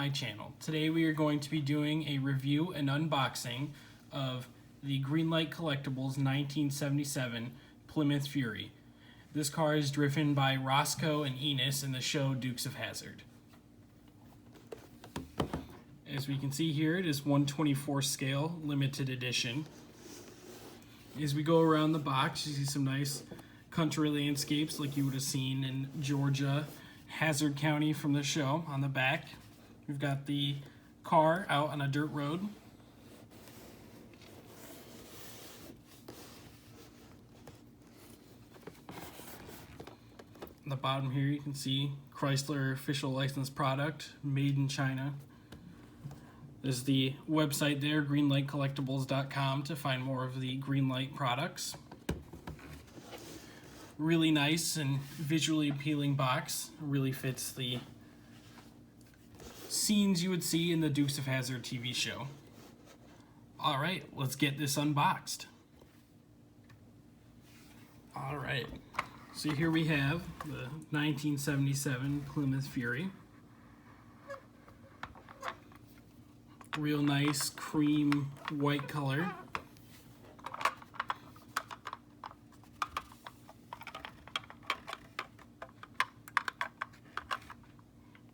my channel. Today we are going to be doing a review and unboxing of the Greenlight Collectibles 1977 Plymouth Fury. This car is driven by Rosco and Enos in the show Dukes of Hazzard. As we can see here, it is 1/24 scale, limited edition. As we go around the box, you see some nice country landscapes like you would have seen in Georgia, Hazzard County from the show. On the back, we've got the car out on a dirt road. On the bottom here, you can see Chrysler official licensed product, made in China. There's the website there, greenlightcollectibles.com, to find more of the Greenlight products. Really nice and visually appealing box. Really fits the scenes you would see in the Dukes of Hazzard TV show. Alright, let's get this unboxed. Alright, so here we have the 1977 Plymouth Fury. Real nice cream white color.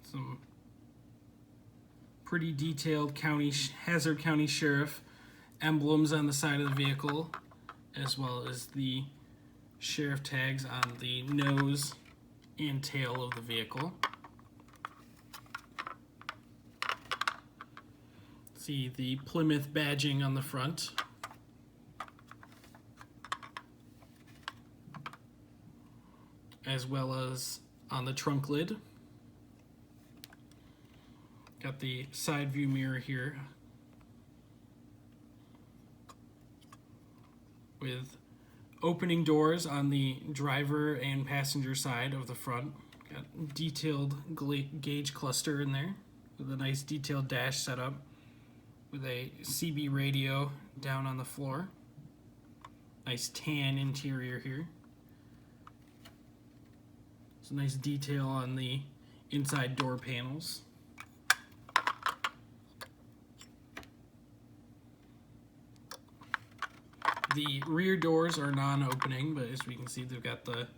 Some pretty detailed Hazzard County Sheriff emblems on the side of the vehicle, as well as the sheriff tags on the nose and tail of the vehicle. See the Plymouth badging on the front. As well as on the trunk lid. Got the side view mirror here with opening doors on the driver and passenger side of the front. Got detailed gauge cluster in there with a nice detailed dash setup with a CB radio down on the floor. Nice tan interior here. Some nice detail on the inside door panels. The rear doors are non-opening, but as we can see, they've got the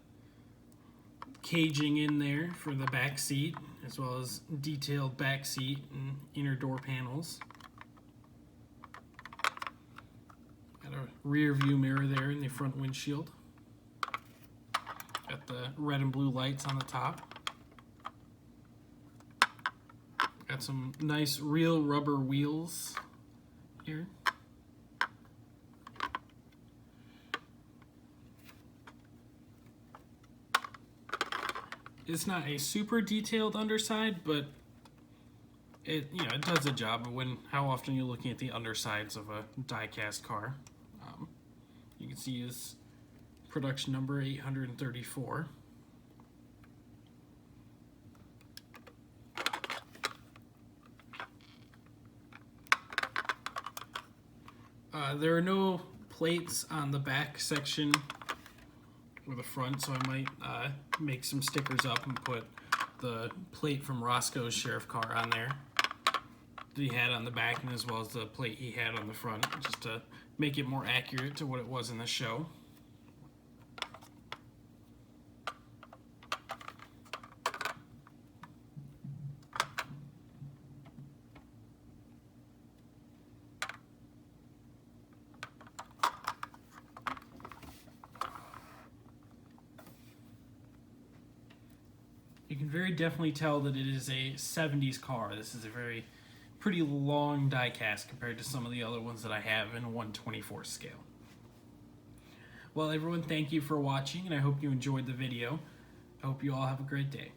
caging in there for the back seat, as well as detailed back seat and inner door panels. Got a rear view mirror there in the front windshield. Got the red and blue lights on the top. Got some nice real rubber wheels here. It's not a super detailed underside, but it does the job of how often you're looking at the undersides of a die-cast car. You can see his production number 834. There are no plates on the back section or the front, so I might make some stickers up and put the plate from Roscoe's sheriff car on there that he had on the back, and as well as the plate he had on the front, just to make it more accurate to what it was in the show. You can very definitely tell that it is a 70s car. This is a pretty long die cast compared to some of the other ones that I have in a 1/24 scale. Well, everyone, thank you for watching, and I hope you enjoyed the video. I hope you all have a great day.